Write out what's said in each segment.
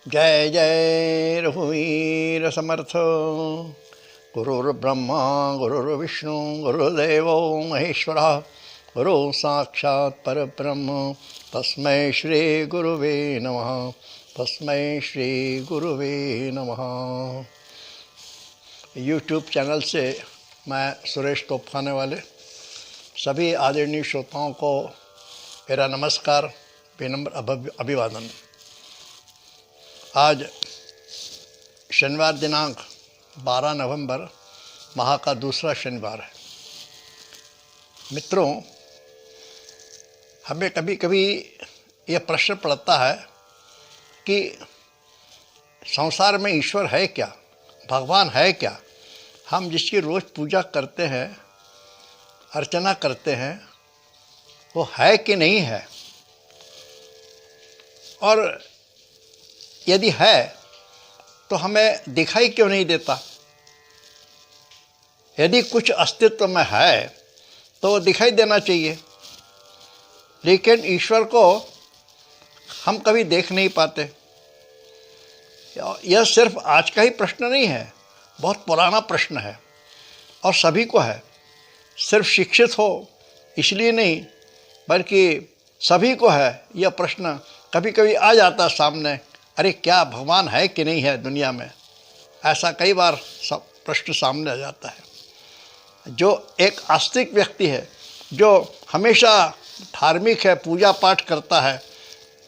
जय जय रघुवीर समर्थ। गुरुर्ब्रह्मा गुरुर्विष्णु गुरुर्देवो महेश्वरः, गुरु साक्षात् परब्रह्म तस्मै श्री गुरुवे नमः। तस्मै श्री गुरुवे नमः। यूट्यूब चैनल से मैं सुरेश तोपखाने वाले सभी आदरणीय श्रोताओं को मेरा नमस्कार, विनम्र अभिवादन। आज शनिवार दिनांक 12 नवंबर माह का दूसरा शनिवार है। मित्रों, हमें कभी कभी यह प्रश्न पड़ता है कि संसार में ईश्वर है क्या, भगवान है क्या। हम जिसकी रोज़ पूजा करते हैं, अर्चना करते हैं, वो है कि नहीं है, और यदि है तो हमें दिखाई क्यों नहीं देता। यदि कुछ अस्तित्व में है तो वो दिखाई देना चाहिए, लेकिन ईश्वर को हम कभी देख नहीं पाते। यह सिर्फ आज का ही प्रश्न नहीं है, बहुत पुराना प्रश्न है और सभी को है। सिर्फ शिक्षित हो इसलिए नहीं, बल्कि सभी को है यह प्रश्न। कभी कभी आ जाता सामने, अरे क्या भगवान है कि नहीं है दुनिया में। ऐसा कई बार सब प्रश्न सामने आ जाता है। जो एक आस्तिक व्यक्ति है, जो हमेशा धार्मिक है, पूजा पाठ करता है,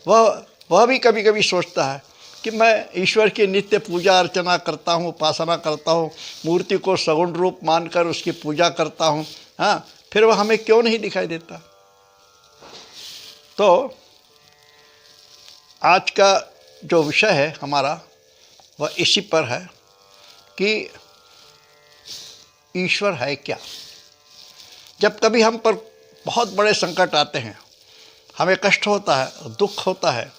वह भी कभी कभी सोचता है कि मैं ईश्वर की नित्य पूजा अर्चना करता हूँ, उपासना करता हूँ, मूर्ति को सगुण रूप मानकर उसकी पूजा करता हूँ, हाँ, फिर वह हमें क्यों नहीं दिखाई देता। तो आज का जो विषय है हमारा वह इसी पर है कि ईश्वर है क्या। जब कभी हम पर बहुत बड़े संकट आते हैं, हमें कष्ट होता है, दुख होता है,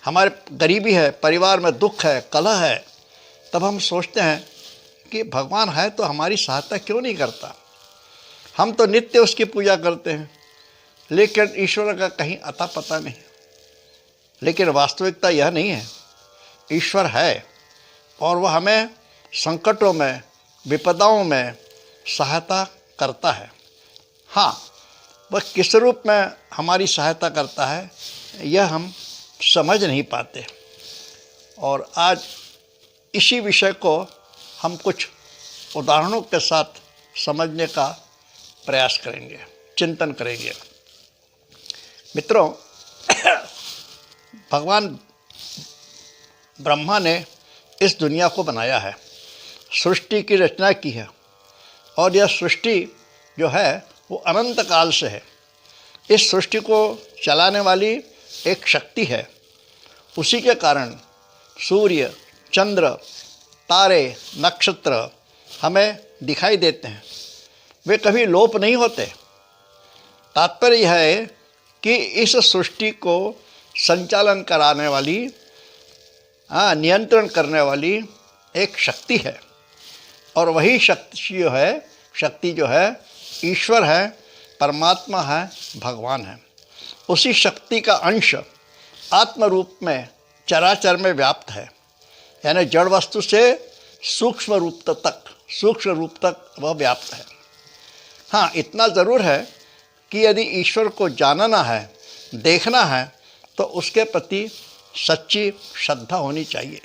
हमारे गरीबी है, परिवार में दुख है, कलह है, तब हम सोचते हैं कि भगवान है तो हमारी सहायता क्यों नहीं करता। हम तो नित्य उसकी पूजा करते हैं, लेकिन ईश्वर का कहीं अता पता नहीं। लेकिन वास्तविकता यह नहीं है। ईश्वर है और वह हमें संकटों में, विपदाओं में सहायता करता है। हाँ, वह किस रूप में हमारी सहायता करता है यह हम समझ नहीं पाते। और आज इसी विषय को हम कुछ उदाहरणों के साथ समझने का प्रयास करेंगे, चिंतन करेंगे। मित्रों, भगवान ब्रह्मा ने इस दुनिया को बनाया है, सृष्टि की रचना की है, और यह सृष्टि जो है वो अनंत काल से है। इस सृष्टि को चलाने वाली एक शक्ति है। उसी के कारण सूर्य, चंद्र, तारे, नक्षत्र हमें दिखाई देते हैं। वे कभी लोप नहीं होते। तात्पर्य यह है कि इस सृष्टि को संचालन कराने वाली, नियंत्रण करने वाली एक शक्ति है, और वही शक्ति जो है ईश्वर है, परमात्मा है, भगवान है। उसी शक्ति का अंश आत्म रूप में चराचर में व्याप्त है, यानी जड़ वस्तु से सूक्ष्म रूप तक वह व्याप्त है। हाँ, इतना ज़रूर है कि यदि ईश्वर को जानना है, देखना है, तो उसके प्रति सच्ची श्रद्धा होनी चाहिए।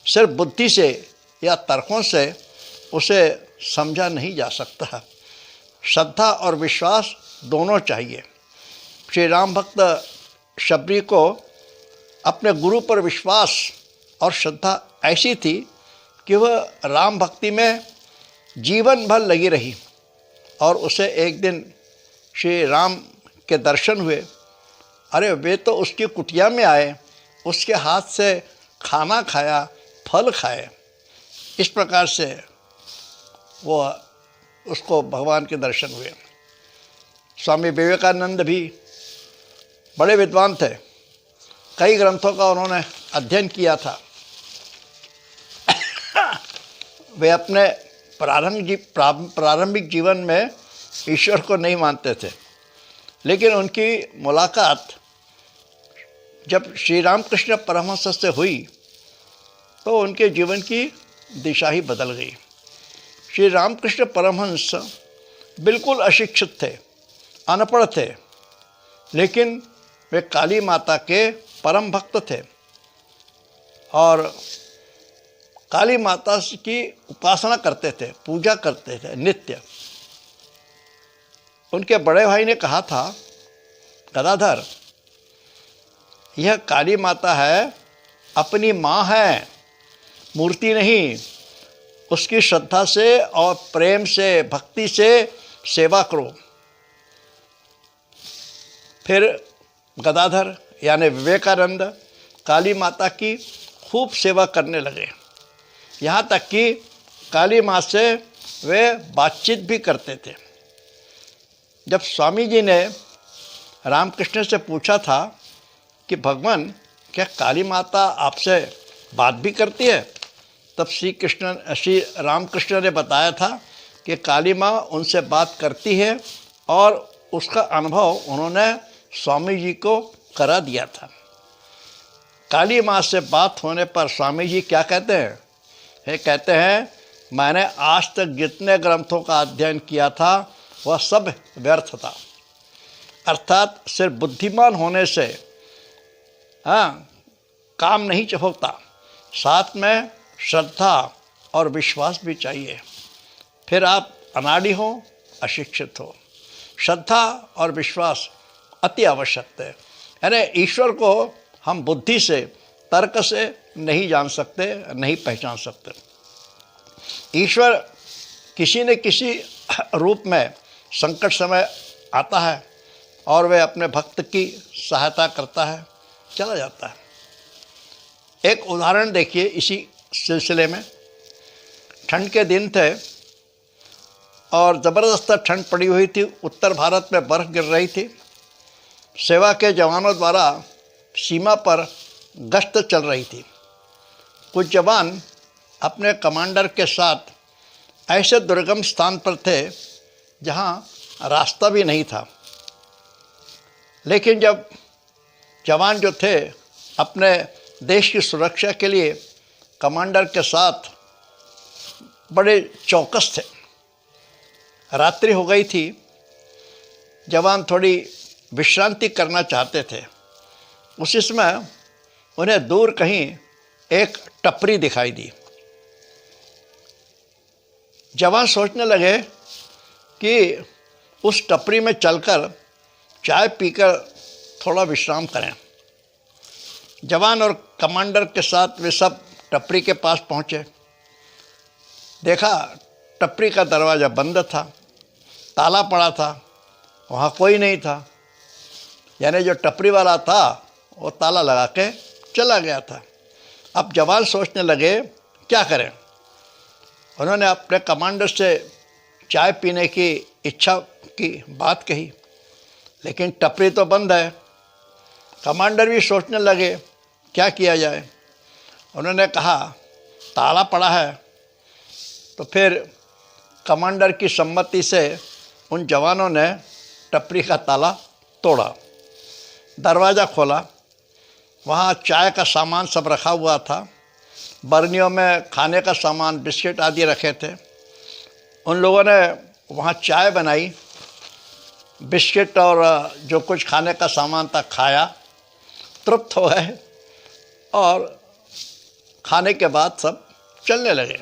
सिर्फ बुद्धि से या तर्कों से उसे समझा नहीं जा सकता। श्रद्धा और विश्वास दोनों चाहिए। श्री राम भक्त शबरी को अपने गुरु पर विश्वास और श्रद्धा ऐसी थी कि वह राम भक्ति में जीवन भर लगी रही, और उसे एक दिन श्री राम के दर्शन हुए। अरे वे तो उसकी कुटिया में आए, उसके हाथ से खाना खाया, फल खाए। इस प्रकार से वो उसको भगवान के दर्शन हुए। स्वामी विवेकानंद भी बड़े विद्वान थे, कई ग्रंथों का उन्होंने अध्ययन किया था। वे अपने प्रारंभिक जीवन में ईश्वर को नहीं मानते थे, लेकिन उनकी मुलाकात जब श्री रामकृष्ण परमहंस से हुई तो उनके जीवन की दिशा ही बदल गई। श्री रामकृष्ण परमहंस बिल्कुल अशिक्षित थे, अनपढ़ थे, लेकिन वे काली माता के परम भक्त थे और काली माता की उपासना करते थे, पूजा करते थे नित्य। उनके बड़े भाई ने कहा था, गदाधर, यह काली माता है, अपनी माँ है, मूर्ति नहीं। उसकी श्रद्धा से और प्रेम से, भक्ति से सेवा करो। फिर गदाधर यानी विवेकानंद काली माता की खूब सेवा करने लगे, यहाँ तक कि काली माँ से वे बातचीत भी करते थे। जब स्वामी जी ने रामकृष्ण से पूछा था कि भगवान, क्या काली माता आपसे बात भी करती है, तब श्री रामकृष्ण ने बताया था कि काली माँ उनसे बात करती है और उसका अनुभव उन्होंने स्वामी जी को करा दिया था। काली माँ से बात होने पर स्वामी जी क्या कहते हैं? ये कहते हैं, मैंने आज तक जितने ग्रंथों का अध्ययन किया था वह सब व्यर्थ था। अर्थात सिर्फ बुद्धिमान होने से काम नहीं होता, साथ में श्रद्धा और विश्वास भी चाहिए। फिर आप अनाड़ी हो, अशिक्षित हो। श्रद्धा और विश्वास अति आवश्यक है। यानी ईश्वर को हम बुद्धि से, तर्क से नहीं जान सकते, नहीं पहचान सकते। ईश्वर किसी न किसी रूप में संकट समय आता है और वह अपने भक्त की सहायता करता है, चला जाता है। एक उदाहरण देखिए इसी सिलसिले में। ठंड के दिन थे और ज़बरदस्त ठंड पड़ी हुई थी, उत्तर भारत में बर्फ़ गिर रही थी। सेवा के जवानों द्वारा सीमा पर गश्त चल रही थी। कुछ जवान अपने कमांडर के साथ ऐसे दुर्गम स्थान पर थे जहां रास्ता भी नहीं था, लेकिन जब जवान जो थे अपने देश की सुरक्षा के लिए कमांडर के साथ बड़े चौकस थे। रात्रि हो गई थी, जवान थोड़ी विश्रांति करना चाहते थे। उसी समय उन्हें दूर कहीं एक टपरी दिखाई दी। जवान सोचने लगे कि उस टपरी में चलकर चाय पीकर थोड़ा विश्राम करें। जवान और कमांडर के साथ वे सब टपरी के पास पहुंचे। देखा टपरी का दरवाज़ा बंद था, ताला पड़ा था, वहाँ कोई नहीं था। यानी जो टपरी वाला था वो ताला लगा के चला गया था। अब जवान सोचने लगे क्या करें। उन्होंने अपने कमांडर से चाय पीने की इच्छा की बात कही, लेकिन टपरी तो बंद है। कमांडर भी सोचने लगे क्या किया जाए। उन्होंने कहा ताला पड़ा है। तो फिर कमांडर की सम्मति से उन जवानों ने टपरी का ताला तोड़ा, दरवाज़ा खोला। वहाँ चाय का सामान सब रखा हुआ था, बर्नियों में खाने का सामान, बिस्किट आदि रखे थे। उन लोगों ने वहाँ चाय बनाई, बिस्किट और जो कुछ खाने का सामान था खाया, तृप्त हो गए और खाने के बाद सब चलने लगे।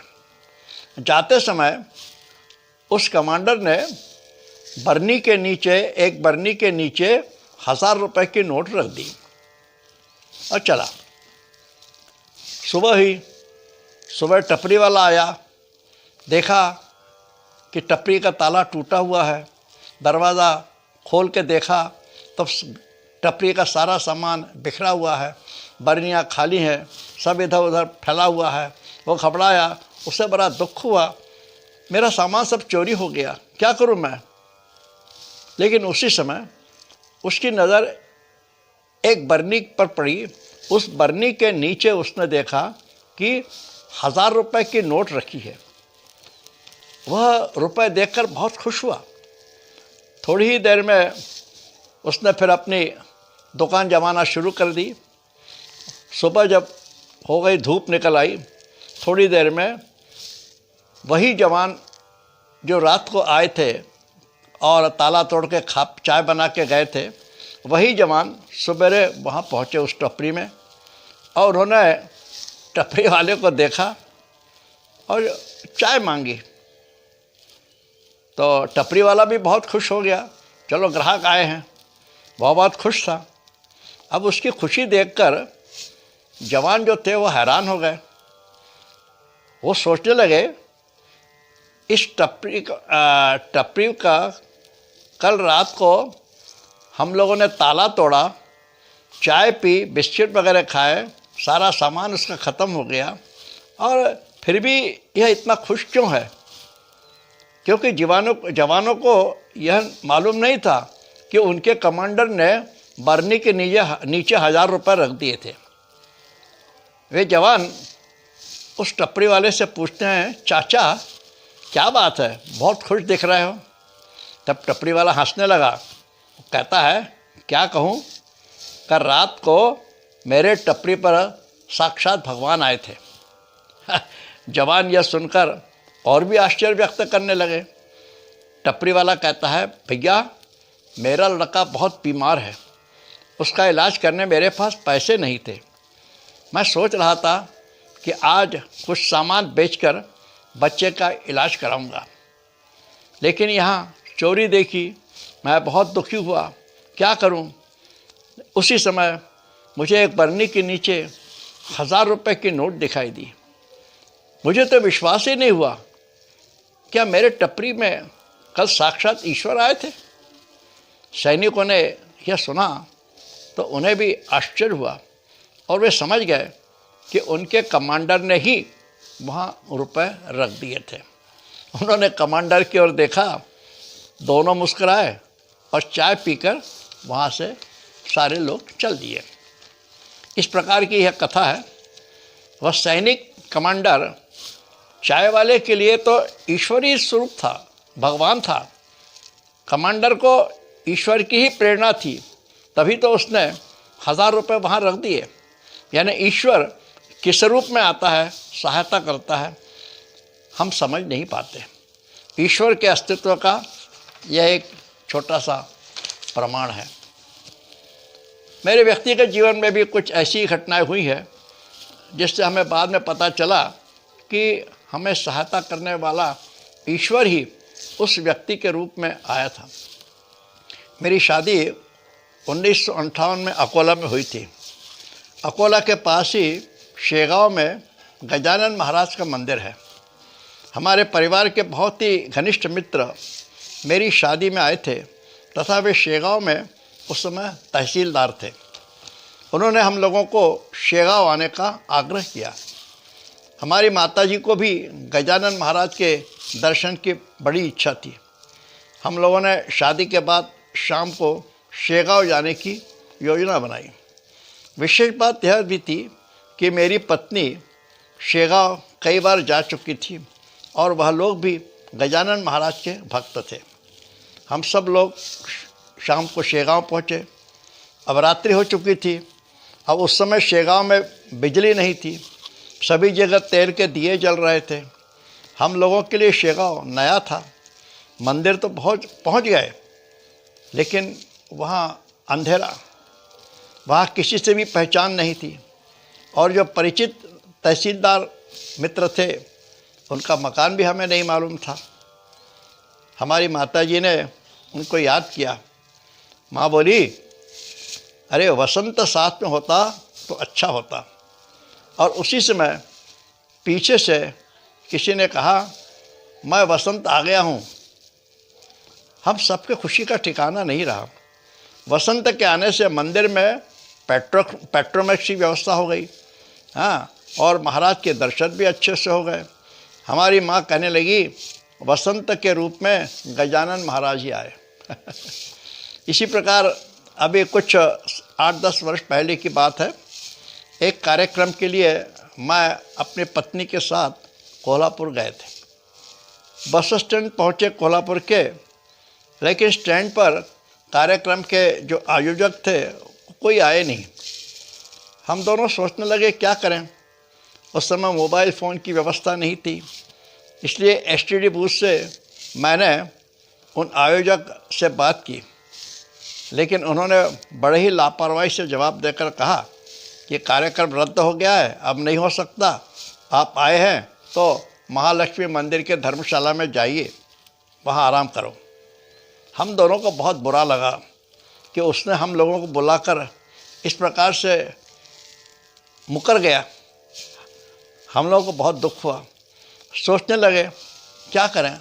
जाते समय उस कमांडर ने बरनी के नीचे, एक बरनी के नीचे 1000 रुपए की नोट रख दी और चला। सुबह टपरी वाला आया, देखा कि टपरी का ताला टूटा हुआ है। दरवाज़ा खोल के देखा तो टपरी का सारा सामान बिखरा हुआ है, बरनियाँ खाली हैं, सब इधर उधर फैला हुआ है। वो घबराया, उसे बड़ा दुख हुआ, मेरा सामान सब चोरी हो गया, क्या करूं मैं। लेकिन उसी समय उसकी नज़र एक बरनी पर पड़ी। उस बरनी के नीचे उसने देखा कि 1000 रुपए की नोट रखी है। वह रुपए देखकर बहुत खुश हुआ। थोड़ी ही देर में उसने फिर अपनी दुकान जमाना शुरू कर दी। सुबह जब हो गई, धूप निकल आई, थोड़ी देर में वही जवान जो रात को आए थे और ताला तोड़ के चाय बना के गए थे, वही जवान सवेरे वहाँ पहुँचे उस टपरी में, और उन्होंने टपरी वाले को देखा और चाय मांगी। तो टपरी वाला भी बहुत खुश हो गया, चलो ग्राहक आए हैं, बहुत खुश था। अब उसकी खुशी देखकर जवान जो थे वो हैरान हो गए। वो सोचने लगे इस टपरी का कल रात को हम लोगों ने ताला तोड़ा, चाय पी, बिस्किट वगैरह खाए, सारा सामान उसका ख़त्म हो गया, और फिर भी यह इतना खुश क्यों है? क्योंकि जवानों को यह मालूम नहीं था कि उनके कमांडर ने बरनी के नीचे 1000 रुपये रख दिए थे। वे जवान उस टपरी वाले से पूछते हैं, चाचा क्या बात है, बहुत खुश दिख रहे हो? तब टपरी वाला हंसने लगा, कहता है, क्या कहूँ, कल रात को मेरे टपरी पर साक्षात भगवान आए थे। जवान यह सुनकर और भी आश्चर्य व्यक्त करने लगे। टपरी वाला कहता है, भैया मेरा लड़का बहुत बीमार है, उसका इलाज करने मेरे पास पैसे नहीं थे। मैं सोच रहा था कि आज कुछ सामान बेचकर बच्चे का इलाज कराऊंगा, लेकिन यहाँ चोरी देखी, मैं बहुत दुखी हुआ, क्या करूं? उसी समय मुझे एक बरनी के नीचे 1000 रुपये की नोट दिखाई दी। मुझे तो विश्वास ही नहीं हुआ, क्या मेरे टपरी में कल साक्षात ईश्वर आए थे? सैनिकों ने यह सुना तो उन्हें भी आश्चर्य हुआ, और वे समझ गए कि उनके कमांडर ने ही वहाँ रुपए रख दिए थे। उन्होंने कमांडर की ओर देखा, दोनों मुस्कुराए और चाय पीकर वहाँ से सारे लोग चल दिए। इस प्रकार की यह कथा है। वह सैनिक कमांडर चाय वाले के लिए तो ईश्वरीय स्वरूप था, भगवान था। कमांडर को ईश्वर की ही प्रेरणा थी, तभी तो उसने 1000 रुपये वहाँ रख दिए। यानी ईश्वर किस रूप में आता है, सहायता करता है, हम समझ नहीं पाते। ईश्वर के अस्तित्व का यह एक छोटा सा प्रमाण है। मेरे व्यक्तिगत जीवन में भी कुछ ऐसी घटनाएं हुई है जिससे हमें बाद में पता चला कि हमें सहायता करने वाला ईश्वर ही उस व्यक्ति के रूप में आया था। मेरी शादी 1958 में अकोला में हुई थी। अकोला के पास ही शेगांव में गजानन महाराज का मंदिर है। हमारे परिवार के बहुत ही घनिष्ठ मित्र मेरी शादी में आए थे, तथा वे शेगांव में उस समय तहसीलदार थे। उन्होंने हम लोगों को शेगांव आने का आग्रह किया। हमारी माताजी को भी गजानन महाराज के दर्शन की बड़ी इच्छा थी। हम लोगों ने शादी के बाद शाम को शेगांव जाने की योजना बनाई। विशेष बात यह भी थी कि मेरी पत्नी शेगांव कई बार जा चुकी थी और वह लोग भी गजानन महाराज के भक्त थे। हम सब लोग शाम को शेगांव पहुँचे। अब रात्रि हो चुकी थी। अब उस समय शेगांव में बिजली नहीं थी, सभी जगह तेल के दिए जल रहे थे। हम लोगों के लिए शेगांव नया था। मंदिर तो पहुँच गए, लेकिन वहाँ अंधेरा, वहाँ किसी से भी पहचान नहीं थी, और जो परिचित तहसीलदार मित्र थे उनका मकान भी हमें नहीं मालूम था। हमारी माताजी ने उनको याद किया। माँ बोली, अरे वसंत साथ में होता तो अच्छा होता। और उसी समय पीछे से किसी ने कहा, मैं वसंत आ गया हूँ। हम सबके खुशी का ठिकाना नहीं रहा। वसंत के आने से मंदिर में पेट्रोमेक्स की व्यवस्था हो गई, हाँ, और महाराज के दर्शन भी अच्छे से हो गए। हमारी माँ कहने लगी, वसंत के रूप में गजानन महाराज ही आए। इसी प्रकार अभी कुछ 8-10 वर्ष पहले की बात है। एक कार्यक्रम के लिए मैं अपनी पत्नी के साथ कोल्हापुर गए थे। बस स्टैंड पहुँचे कोल्हापुर के, लेकिन स्टैंड पर कार्यक्रम के जो आयोजक थे कोई आए नहीं। हम दोनों सोचने लगे क्या करें। उस समय मोबाइल फ़ोन की व्यवस्था नहीं थी, इसलिए एसटीडी बूथ से मैंने उन आयोजक से बात की, लेकिन उन्होंने बड़े ही लापरवाही से जवाब देकर कहा कि कार्यक्रम रद्द हो गया है, अब नहीं हो सकता, आप आए हैं तो महालक्ष्मी मंदिर के धर्मशाला में जाइए, वहाँ आराम करो। हम दोनों को बहुत बुरा लगा कि उसने हम लोगों को बुलाकर इस प्रकार से मुकर गया। हम लोगों को बहुत दुख हुआ, सोचने लगे क्या करें।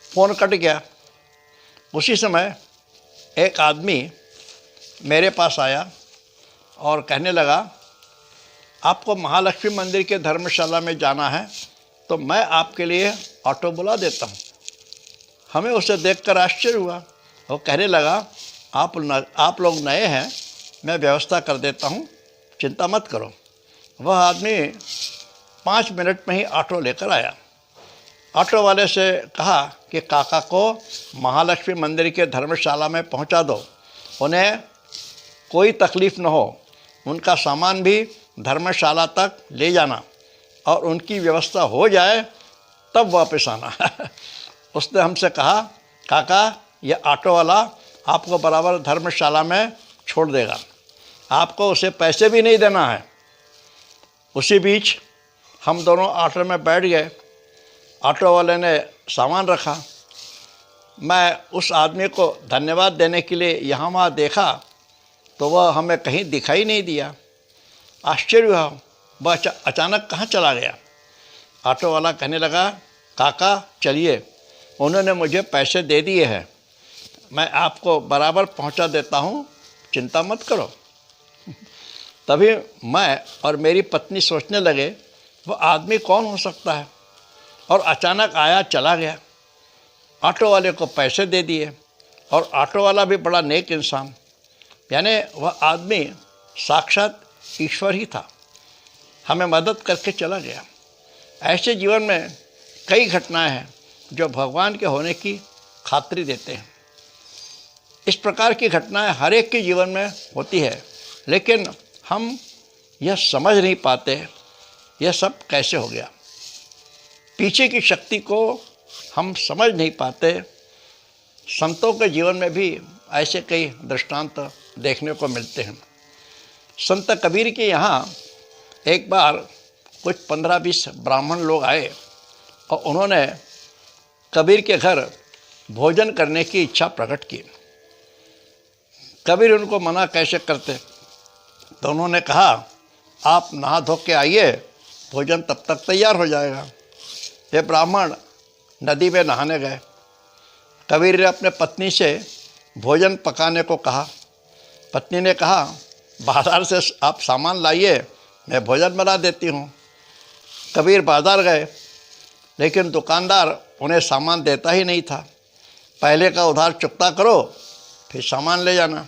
फ़ोन कट गया। उसी समय एक आदमी मेरे पास आया और कहने लगा, आपको महालक्ष्मी मंदिर के धर्मशाला में जाना है तो मैं आपके लिए ऑटो बुला देता हूँ। हमें उसे देखकर आश्चर्य हुआ। वो कहने लगा, आप लोग नए हैं, मैं व्यवस्था कर देता हूँ, चिंता मत करो। वह आदमी 5 मिनट में ही ऑटो लेकर आया। ऑटो वाले से कहा कि काका को महालक्ष्मी मंदिर के धर्मशाला में पहुंचा दो, उन्हें कोई तकलीफ़ न हो, उनका सामान भी धर्मशाला तक ले जाना और उनकी व्यवस्था हो जाए तब वापस आना। उसने हमसे कहा, काका ये ऑटो वाला आपको बराबर धर्मशाला में छोड़ देगा, आपको उसे पैसे भी नहीं देना है। उसी बीच हम दोनों ऑटो में बैठ गए। ऑटो वाले ने सामान रखा। मैं उस आदमी को धन्यवाद देने के लिए यहाँ वहाँ देखा तो वह हमें कहीं दिखाई नहीं दिया। आश्चर्य हुआ, वह अचानक कहाँ चला गया। ऑटो वाला कहने लगा, काका चलिए, उन्होंने मुझे पैसे दे दिए हैं, मैं आपको बराबर पहुंचा देता हूं, चिंता मत करो। तभी मैं और मेरी पत्नी सोचने लगे, वो आदमी कौन हो सकता है, और अचानक आया चला गया। ऑटो वाले को पैसे दे दिए और ऑटो वाला भी बड़ा नेक इंसान, यानी वह आदमी साक्षात ईश्वर ही था, हमें मदद करके चला गया। ऐसे जीवन में कई घटनाएं हैं जो भगवान के होने की खातिरी देते हैं। इस प्रकार की घटनाएं हर एक के जीवन में होती है, लेकिन हम यह समझ नहीं पाते यह सब कैसे हो गया। पीछे की शक्ति को हम समझ नहीं पाते। संतों के जीवन में भी ऐसे कई दृष्टांत देखने को मिलते हैं। संत कबीर के यहाँ एक बार कुछ 15-20 ब्राह्मण लोग आए और उन्होंने कबीर के घर भोजन करने की इच्छा प्रकट की। कबीर उनको मना कैसे करते, तो उन्होंने कहा, आप नहा धो के आइए, भोजन तब तक तैयार हो जाएगा। ये ब्राह्मण नदी में नहाने गए। कबीर ने अपने पत्नी से भोजन पकाने को कहा। पत्नी ने कहा, बाज़ार से आप सामान लाइए, मैं भोजन बना देती हूँ। कबीर बाज़ार गए, लेकिन दुकानदार उन्हें सामान देता ही नहीं था। पहले का उधार चुकता करो, फिर सामान ले जाना।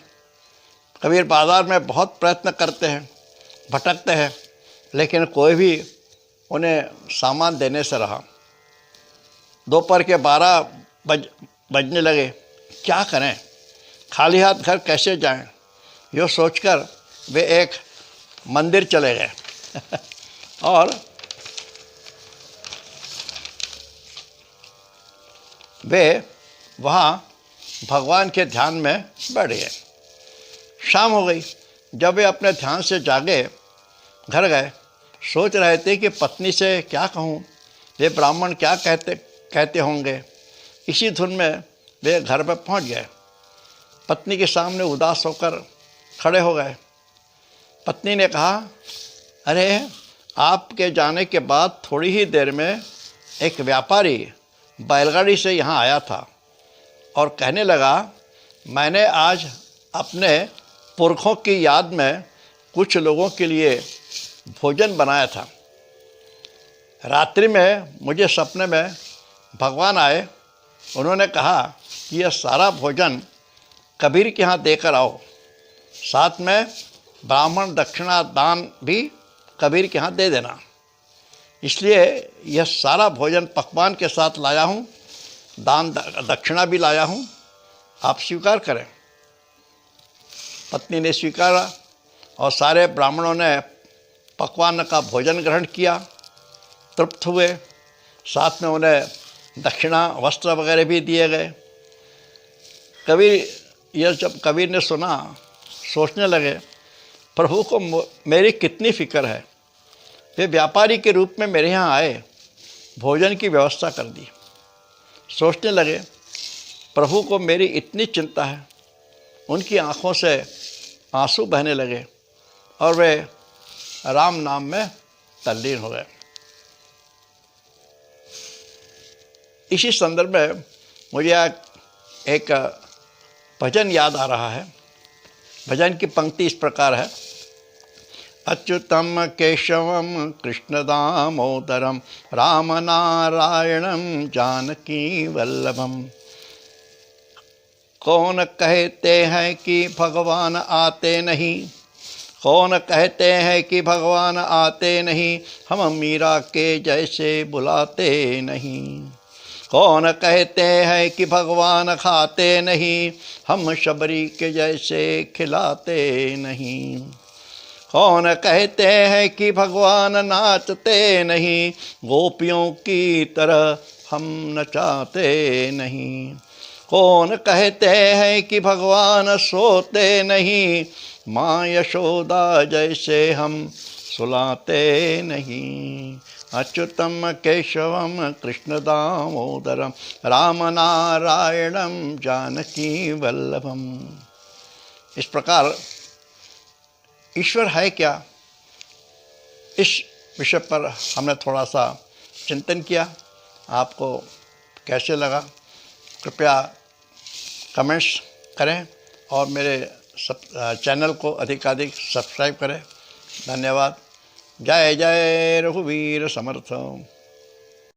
कबीर बाज़ार में बहुत प्रयत्न करते हैं, भटकते हैं, लेकिन कोई भी उन्हें सामान देने से रहा। दोपहर के 12 बजने लगे, क्या करें, खाली हाथ घर कैसे जाएं? यो सोचकर वे एक मंदिर चले गए और वे वहाँ भगवान के ध्यान में बैठ गए। शाम हो गई। जब वे अपने ध्यान से जागे, घर गए, सोच रहे थे कि पत्नी से क्या कहूँ, ये ब्राह्मण क्या कहते होंगे। इसी धुन में वे घर पर पहुँच गए। पत्नी के सामने उदास होकर खड़े हो गए। पत्नी ने कहा, अरे आपके जाने के बाद थोड़ी ही देर में एक व्यापारी बैलगाड़ी से यहाँ आया था और कहने लगा, मैंने आज अपने पुरखों की याद में कुछ लोगों के लिए भोजन बनाया था। रात्रि में मुझे सपने में भगवान आए, उन्होंने कहा कि यह सारा भोजन कबीर के यहाँ देकर आओ, साथ में ब्राह्मण दक्षिणा दान भी कबीर के यहाँ दे देना। इसलिए यह सारा भोजन पकवान के साथ लाया हूँ, दान दक्षिणा भी लाया हूँ, आप स्वीकार करें। पत्नी ने स्वीकारा और सारे ब्राह्मणों ने पकवान का भोजन ग्रहण किया, तृप्त हुए। साथ में उन्हें दक्षिणा वस्त्र वगैरह भी दिए गए। कबीर यह जब कबीर ने सुना, सोचने लगे प्रभु को मेरी कितनी फिक्र है, वे व्यापारी के रूप में मेरे यहाँ आए, भोजन की व्यवस्था कर दी। सोचने लगे प्रभु को मेरी इतनी चिंता है। उनकी आँखों से आंसू बहने लगे और वे राम नाम में तल्लीन हो गए। इसी संदर्भ में मुझे एक भजन याद आ रहा है। भजन की पंक्ति इस प्रकार है। अच्युतम केशवम कृष्ण दामोदरम राम नारायणम जानकी वल्लभम। कौन कहते हैं कि भगवान आते नहीं, कौन कहते हैं कि भगवान आते नहीं, हम मीरा के जैसे बुलाते नहीं। कौन कहते हैं कि भगवान खाते नहीं, हम शबरी के जैसे खिलाते नहीं। कौन कहते हैं कि भगवान नाचते नहीं, गोपियों की तरह हम नचाते नहीं। कौन कहते हैं कि भगवान सोते नहीं, माँ यशोदा जैसे हम सुलाते नहीं। अच्युतम केशवम कृष्ण दामोदरम राम नारायणम जानकी वल्लभम। इस प्रकार ईश्वर है क्या, इस विषय पर हमने थोड़ा सा चिंतन किया। आपको कैसे लगा कृपया कमेंट्स करें और मेरे चैनल को अधिकाधिक सब्सक्राइब करें। धन्यवाद। जय जय रघुवीर समर्थ।